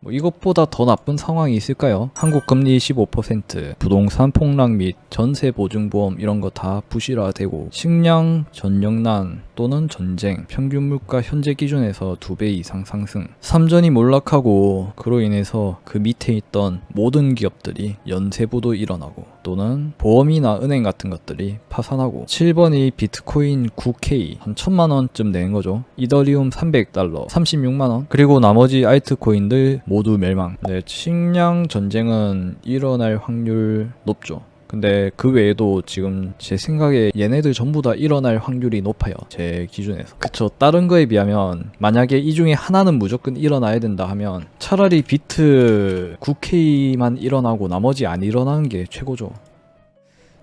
뭐 이것보다 더 나쁜 상황이 있을까요? 한국 금리 15%, 부동산 폭락 및 전세 보증보험 이런 거 다 부실화되고 식량, 전력난 또는 전쟁, 평균 물가 현재 기준에서 2배 이상 상승, 삼전이 몰락하고 그로 인해서 그 밑에 있던 모든 기업들이 연쇄부도 일어나고 또는 보험이나 은행 같은 것들이 파산하고 7번이 비트코인 9K 한 1000만원쯤 낸 거죠. 이더리움 300달러 36만원, 그리고 나머지 알트코인들 모두 멸망. 네, 식량 전쟁은 일어날 확률 높죠. 근데 그 외에도 지금 제 생각에 얘네들 전부 다 일어날 확률이 높아요. 제 기준에서. 그쵸. 다른 거에 비하면 만약에 이 중에 하나는 무조건 일어나야 된다 하면 차라리 비트 9K만 일어나고 나머지 안 일어나는 게 최고죠.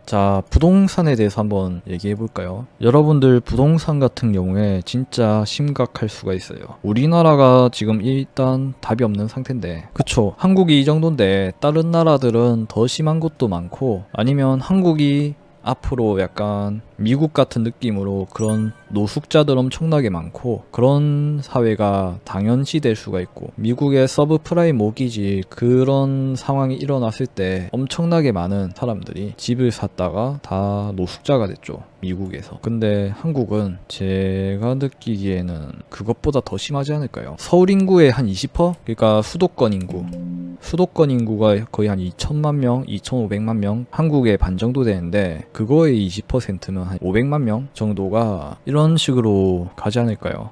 자, 부동산에 대해서 한번 얘기해 볼까요? 여러분들 부동산 같은 경우에 진짜 심각할 수가 있어요. 우리나라가 지금 일단 답이 없는 상태인데, 그쵸? 한국이 이 정도인데 다른 나라들은 더 심한 곳도 많고, 아니면 한국이 앞으로 약간 미국 같은 느낌으로 그런 노숙자들 엄청나게 많고 그런 사회가 당연시 될 수가 있고, 미국의 서브프라임 모기지 그런 상황이 일어났을 때 엄청나게 많은 사람들이 집을 샀다가 다 노숙자가 됐죠, 미국에서. 근데 한국은 제가 느끼기에는 그것보다 더 심하지 않을까요? 서울 인구의 한 20%? 그러니까 수도권 인구가 거의 한 2천만 명, 2,500만 명, 한국의 반 정도 되는데 그거의 20%면 한 500만 명 정도가 이런 식으로 가지 않을까요?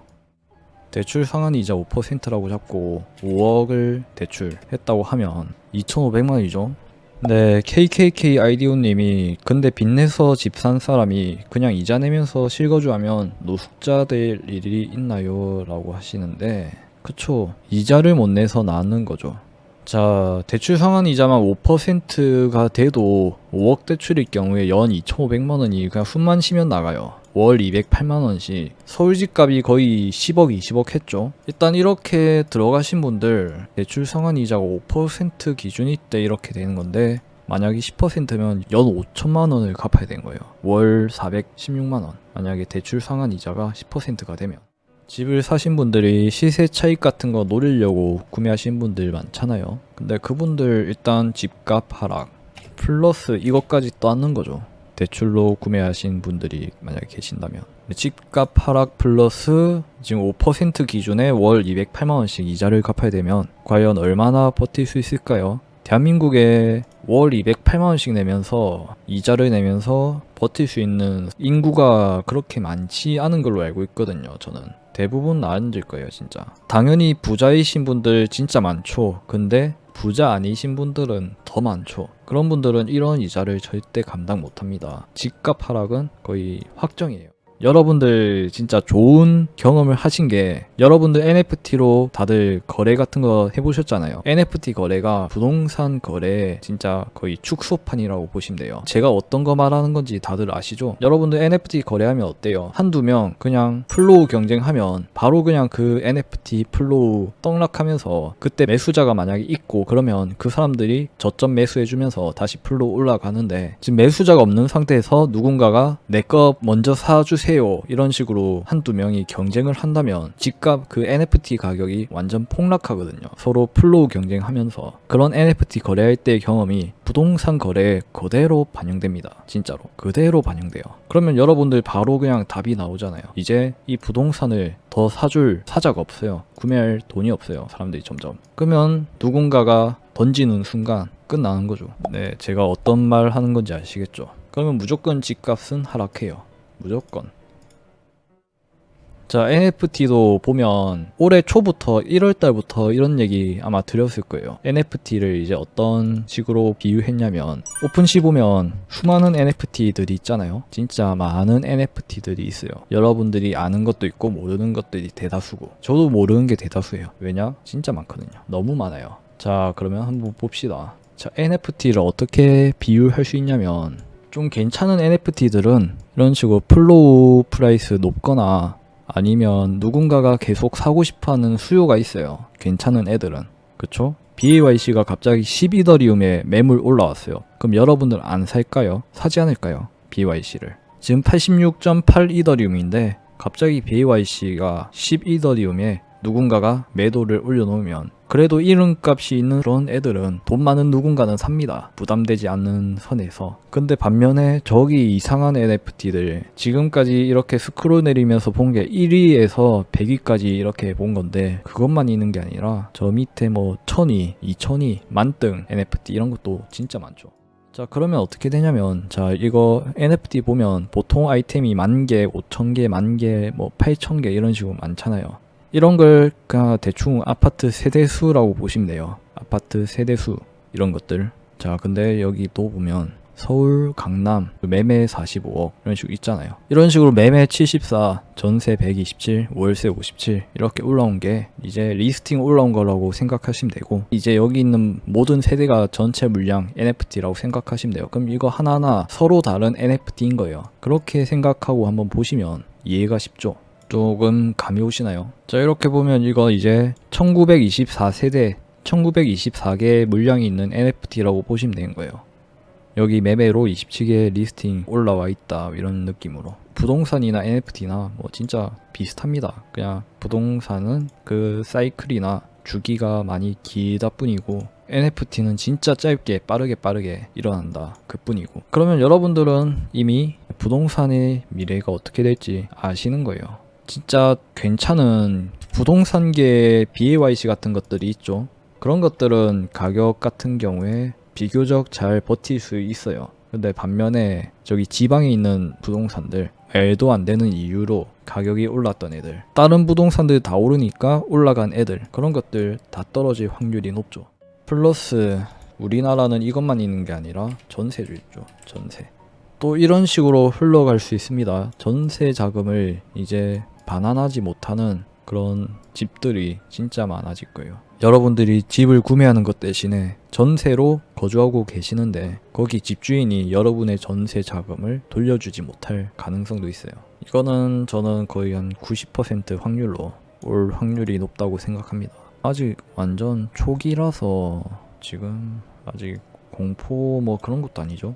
대출 상한이자 5%라고 잡고 5억을 대출했다고 하면 2,500만 원이죠. 네, KKK 아이디오님이 근데 빚내서 집 산 사람이 그냥 이자 내면서 실거주하면 노숙자 될 일이 있나요? 라고 하시는데, 그쵸, 이자를 못 내서 나는 거죠. 자, 대출 상한 이자만 5%가 돼도 5억 대출일 경우에 연 2,500만 원이 그냥 숨만 쉬면 나가요. 월 208만 원씩. 서울 집값이 거의 10억, 20억 했죠. 일단 이렇게 들어가신 분들 대출 상한 이자가 5% 기준일 때 이렇게 되는 건데, 만약에 10%면 연 5천만 원을 갚아야 되는 거예요. 월 416만 원. 만약에 대출 상한 이자가 10%가 되면. 집을 사신 분들이 시세 차익 같은 거 노리려고 구매하신 분들 많잖아요. 근데 그분들 일단 집값 하락 플러스 이것까지 떠안는 거죠. 대출로 구매하신 분들이 만약에 계신다면. 집값 하락 플러스 지금 5% 기준에 월 208만 원씩 이자를 갚아야 되면 과연 얼마나 버틸 수 있을까요? 대한민국에 월 208만 원씩 내면서 이자를 내면서 버틸 수 있는 인구가 그렇게 많지 않은 걸로 알고 있거든요, 저는. 대부분 안될 거예요, 진짜. 당연히 부자이신 분들 진짜 많죠. 근데 부자 아니신 분들은 더 많죠. 그런 분들은 이런 이자를 절대 감당 못합니다. 집값 하락은 거의 확정이에요. 여러분들 진짜 좋은 경험을 하신 게, 여러분들 NFT로 다들 거래 같은 거 해보셨잖아요. NFT 거래가 부동산 거래 진짜 거의 축소판이라고 보시면 돼요. 제가 어떤 거 말하는 건지 다들 아시죠? 여러분들 NFT 거래하면 어때요? 한두 명 그냥 플로우 경쟁하면 바로 그냥 그 NFT 플로우 떡락하면서, 그때 매수자가 만약에 있고 그러면 그 사람들이 저점 매수해주면서 다시 플로우 올라가는데, 지금 매수자가 없는 상태에서 누군가가 내 거 먼저 사주세요 이런 식으로 한두 명이 경쟁을 한다면 집값 그 NFT 가격이 완전 폭락하거든요. 서로 플로우 경쟁하면서. 그런 NFT 거래할 때의 경험이 부동산 거래에 그대로 반영됩니다. 진짜로 그대로 반영돼요. 그러면 여러분들 바로 그냥 답이 나오잖아요. 이제 이 부동산을 더 사줄 사자가 없어요. 구매할 돈이 없어요, 사람들이 점점. 그러면 누군가가 던지는 순간 끝나는 거죠. 네, 제가 어떤 말 하는 건지 아시겠죠? 그러면 무조건 집값은 하락해요. 무조건. 자, NFT도 보면 올해 초부터 1월달부터 이런 얘기 아마 드렸을 거예요. NFT를 이제 어떤 식으로 비유했냐면, 오픈시 보면 수많은 NFT들이 있잖아요. 진짜 많은 NFT들이 있어요. 여러분들이 아는 것도 있고 모르는 것들이 대다수고, 저도 모르는 게 대다수예요. 왜냐? 진짜 많거든요. 너무 많아요. 자, 그러면 한번 봅시다. 자, NFT를 어떻게 비유할 수 있냐면, 좀 괜찮은 NFT들은 이런 식으로 플로우 프라이스 높거나 아니면 누군가가 계속 사고 싶어하는 수요가 있어요. 괜찮은 애들은. 그쵸? BAYC가 갑자기 12더리움에 매물 올라왔어요. 그럼 여러분들 안 살까요? 사지 않을까요? BAYC를. 지금 86.8이더리움인데 갑자기 BAYC가 12더리움에 누군가가 매도를 올려놓으면 그래도 이름값이 있는 그런 애들은 돈 많은 누군가는 삽니다. 부담되지 않는 선에서. 근데 반면에 저기 이상한 NFT들 지금까지 이렇게 스크롤 내리면서 본 게 1위에서 100위까지 이렇게 본 건데 그것만 있는 게 아니라 저 밑에 뭐 1000위, 2000위, 만등 NFT 이런 것도 진짜 많죠. 자, 그러면 어떻게 되냐면, 자, 이거 NFT 보면 보통 아이템이 10,000개, 5,000개, 10,000개, 뭐 8,000개 이런 식으로 많잖아요. 이런 걸 그냥 대충 아파트 세대수라고 보시면 돼요. 아파트 세대수 이런 것들. 자, 근데 여기 또 보면 서울, 강남, 매매 45억 이런 식으로 있잖아요. 이런 식으로 매매 74, 전세 127, 월세 57 이렇게 올라온 게 이제 리스팅 올라온 거라고 생각하시면 되고, 이제 여기 있는 모든 세대가 전체 물량 NFT라고 생각하시면 돼요. 그럼 이거 하나하나 서로 다른 NFT인 거예요. 그렇게 생각하고 한번 보시면 이해가 쉽죠. 조금 감이 오시나요? 자, 이렇게 보면 이거 이제 1924세대 1924개의 물량이 있는 NFT라고 보시면 되는 거예요. 여기 매매로 27개 리스팅 올라와 있다 이런 느낌으로. 부동산이나 NFT나 뭐 진짜 비슷합니다. 그냥 부동산은 그 사이클이나 주기가 많이 길다 뿐이고 NFT는 진짜 짧게 빠르게 일어난다 그 뿐이고. 그러면 여러분들은 이미 부동산의 미래가 어떻게 될지 아시는 거예요. 진짜 괜찮은 부동산계 BAYC 같은 것들이 있죠. 그런 것들은 가격 같은 경우에 비교적 잘 버틸 수 있어요. 근데 반면에 저기 지방에 있는 부동산들, 말도 안 되는 이유로 가격이 올랐던 애들, 다른 부동산들 다 오르니까 올라간 애들, 그런 것들 다 떨어질 확률이 높죠. 플러스 우리나라는 이것만 있는 게 아니라 전세도 있죠. 전세. 또 이런 식으로 흘러갈 수 있습니다. 전세 자금을 이제 반환하지 못하는 그런 집들이 진짜 많아질 거예요. 여러분들이 집을 구매하는 것 대신에 전세로 거주하고 계시는데 거기 집주인이 여러분의 전세 자금을 돌려주지 못할 가능성도 있어요. 이거는 저는 거의 한 90% 확률로 올 확률이 높다고 생각합니다. 아직 완전 초기라서 지금 아직 공포 뭐 그런 것도 아니죠.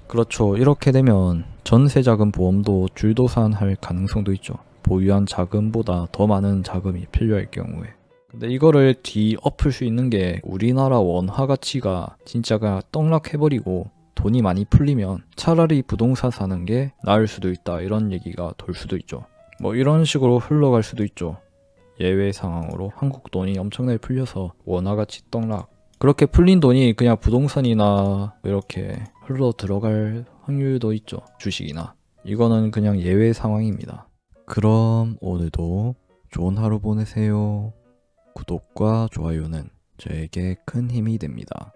그렇죠. 이렇게 되면 전세자금 보험도 줄도산할 가능성도 있죠. 보유한 자금보다 더 많은 자금이 필요할 경우에. 근데 이거를 뒤엎을 수 있는 게 우리나라 원화 가치가 진짜가 떡락해버리고 돈이 많이 풀리면 차라리 부동산 사는 게 나을 수도 있다 이런 얘기가 돌 수도 있죠. 뭐 이런 식으로 흘러갈 수도 있죠. 예외 상황으로 한국 돈이 엄청나게 풀려서 원화 가치 떡락, 그렇게 풀린 돈이 그냥 부동산이나 이렇게 흘러 들어갈 확률도 있죠. 주식이나. 이거는 그냥 예외 상황입니다. 그럼 오늘도 좋은 하루 보내세요. 구독과 좋아요는 저에게 큰 힘이 됩니다.